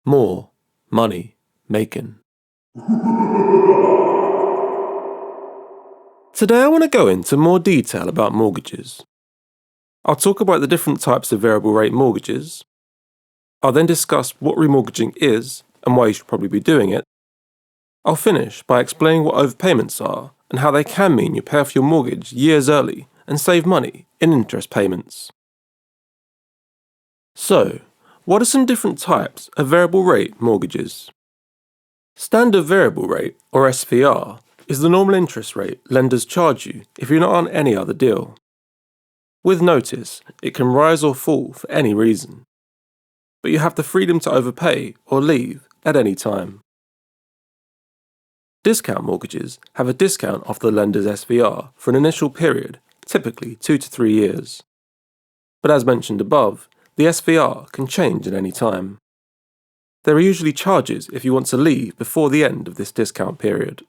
More money making. Today I want to go into more detail about mortgages. I'll talk about the different types of variable rate mortgages. I'll then discuss what remortgaging is and why you should probably be doing it. I'll finish by explaining what overpayments are and how they can mean you pay off your mortgage years early and save money in interest payments. So, what are some different types of variable rate mortgages? Standard variable rate, or SVR, is the normal interest rate lenders charge you if you're not on any other deal. With notice, it can rise or fall for any reason, but you have the freedom to overpay or leave at any time. Discount mortgages have a discount off the lender's SVR for an initial period, typically 2 to 3 years. But as mentioned above, the SVR can change at any time. There are usually charges if you want to leave before the end of this discount period.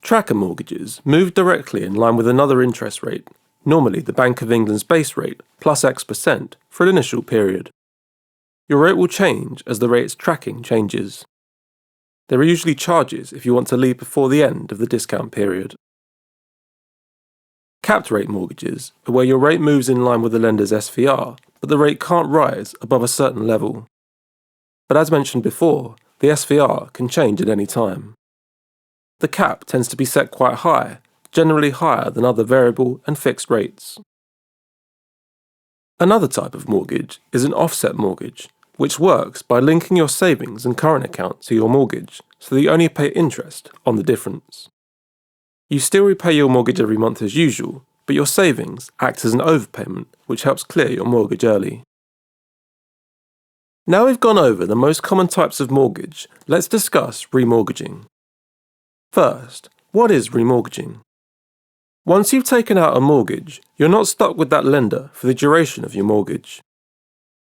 Tracker mortgages move directly in line with another interest rate, normally the Bank of England's base rate plus X% for an initial period. Your rate will change as the rate's tracking changes. There are usually charges if you want to leave before the end of the discount period. Capped rate mortgages are where your rate moves in line with the lender's SVR, but the rate can't rise above a certain level. But as mentioned before, the SVR can change at any time. The cap tends to be set quite high, generally higher than other variable and fixed rates. Another type of mortgage is an offset mortgage, which works by linking your savings and current account to your mortgage so that you only pay interest on the difference. You still repay your mortgage every month as usual, but your savings act as an overpayment which helps clear your mortgage early. Now we've gone over the most common types of mortgage, let's discuss remortgaging. First, what is remortgaging? Once you've taken out a mortgage, you're not stuck with that lender for the duration of your mortgage.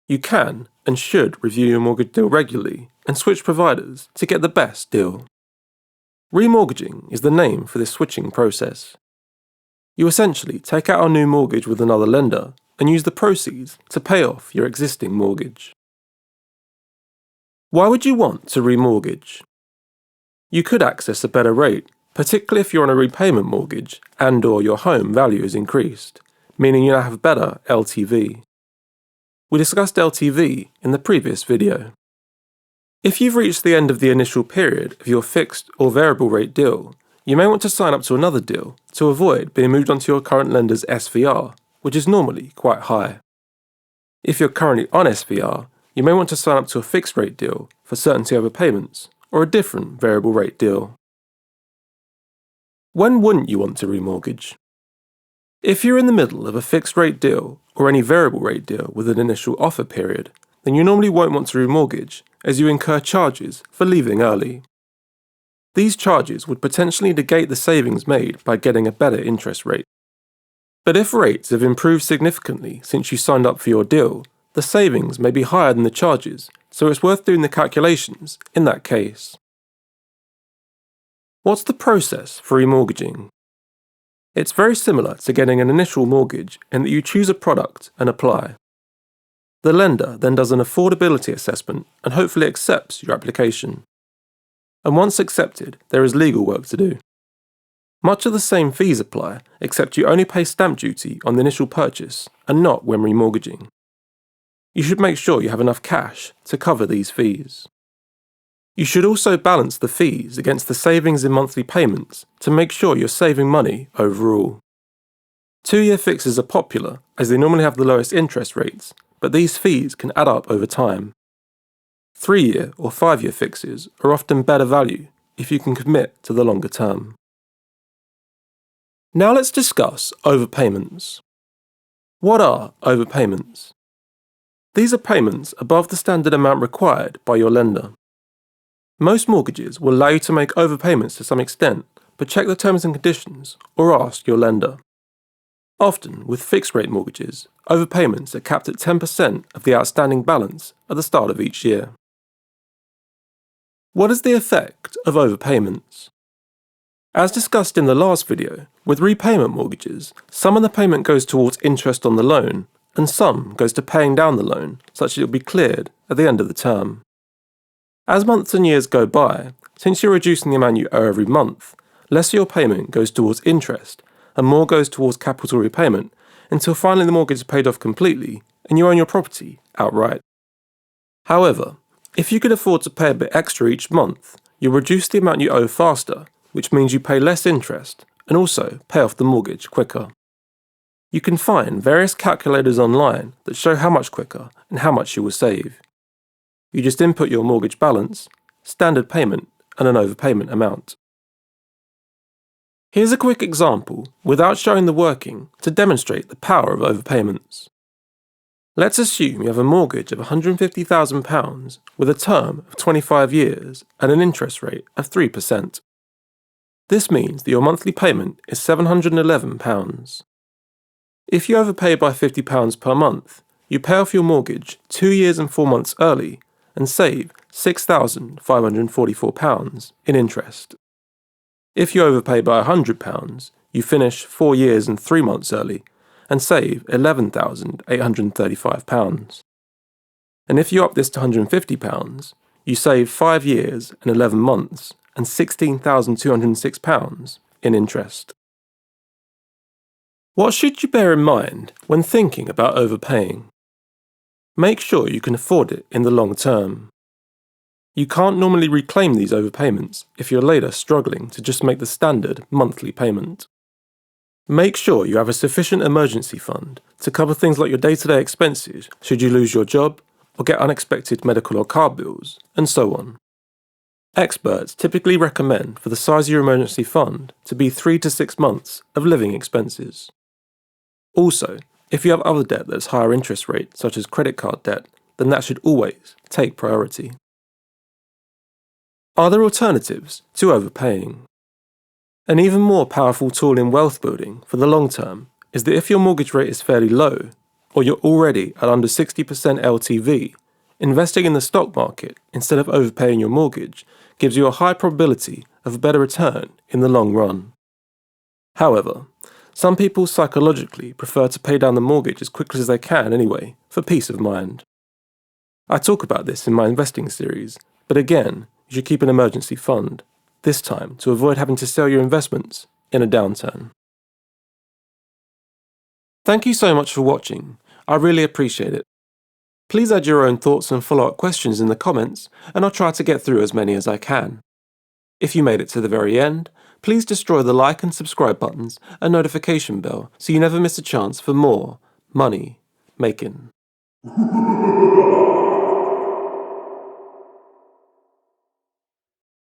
You can and should review your mortgage deal regularly and switch providers to get the best deal. Remortgaging is the name for this switching process. You essentially take out a new mortgage with another lender and use the proceeds to pay off your existing mortgage. Why would you want to remortgage? You could access a better rate, particularly if you're on a repayment mortgage and/or your home value is increased, meaning you now have better LTV. We discussed LTV in the previous video. If you've reached the end of the initial period of your fixed or variable rate deal, you may want to sign up to another deal to avoid being moved onto your current lender's SVR, which is normally quite high. If you're currently on SVR, you may want to sign up to a fixed rate deal for certainty overpayments or a different variable rate deal. When wouldn't you want to remortgage? If you're in the middle of a fixed rate deal or any variable rate deal with an initial offer period, then you normally won't want to remortgage as you incur charges for leaving early. These charges would potentially negate the savings made by getting a better interest rate. But if rates have improved significantly since you signed up for your deal, the savings may be higher than the charges, so it's worth doing the calculations in that case. What's the process for remortgaging? It's very similar to getting an initial mortgage in that you choose a product and apply. The lender then does an affordability assessment and hopefully accepts your application. And once accepted, there is legal work to do. Much of the same fees apply, except you only pay stamp duty on the initial purchase and not when remortgaging. You should make sure you have enough cash to cover these fees. You should also balance the fees against the savings in monthly payments to make sure you're saving money overall. 2-year fixes are popular as they normally have the lowest interest rates, but these fees can add up over time. 3-year or 5-year fixes are often better value if you can commit to the longer term. Now let's discuss overpayments. What are overpayments? These are payments above the standard amount required by your lender. Most mortgages will allow you to make overpayments to some extent, but check the terms and conditions or ask your lender. Often, with fixed-rate mortgages, overpayments are capped at 10% of the outstanding balance at the start of each year. What is the effect of overpayments? As discussed in the last video, with repayment mortgages, some of the payment goes towards interest on the loan and some goes to paying down the loan such that it will be cleared at the end of the term. As months and years go by, since you're reducing the amount you owe every month, less of your payment goes towards interest and more goes towards capital repayment until finally the mortgage is paid off completely and you own your property outright. However, if you can afford to pay a bit extra each month, you'll reduce the amount you owe faster, which means you pay less interest and also pay off the mortgage quicker. You can find various calculators online that show how much quicker and how much you will save. You just input your mortgage balance, standard payment, and an overpayment amount. Here's a quick example without showing the working to demonstrate the power of overpayments. Let's assume you have a mortgage of £150,000 with a term of 25 years and an interest rate of 3%. This means that your monthly payment is £711. If you overpay by £50 per month, you pay off your mortgage 2 years and 4 months early and save £6,544 in interest. If you overpay by £100, you finish 4 years and 3 months early and save £11,835. And if you up this to £150, you save 5 years and 11 months and £16,206 in interest. What should you bear in mind when thinking about overpaying? Make sure you can afford it in the long term. You can't normally reclaim these overpayments if you're later struggling to just make the standard monthly payment. Make sure you have a sufficient emergency fund to cover things like your day-to-day expenses should you lose your job or get unexpected medical or car bills, and so on. Experts typically recommend for the size of your emergency fund to be 3 to 6 months of living expenses. Also, if you have other debt that's higher interest rate, such as credit card debt, then that should always take priority. Are there alternatives to overpaying? An even more powerful tool in wealth building for the long term is that if your mortgage rate is fairly low, or you're already at under 60% LTV, investing in the stock market instead of overpaying your mortgage gives you a high probability of a better return in the long run. However, some people psychologically prefer to pay down the mortgage as quickly as they can anyway, for peace of mind. I talk about this in my investing series, but again, you should keep an emergency fund, this time to avoid having to sell your investments in a downturn. Thank you so much for watching. I really appreciate it. Please add your own thoughts and follow-up questions in the comments, and I'll try to get through as many as I can. If you made it to the very end, please destroy the like and subscribe buttons and notification bell so you never miss a chance for more money making.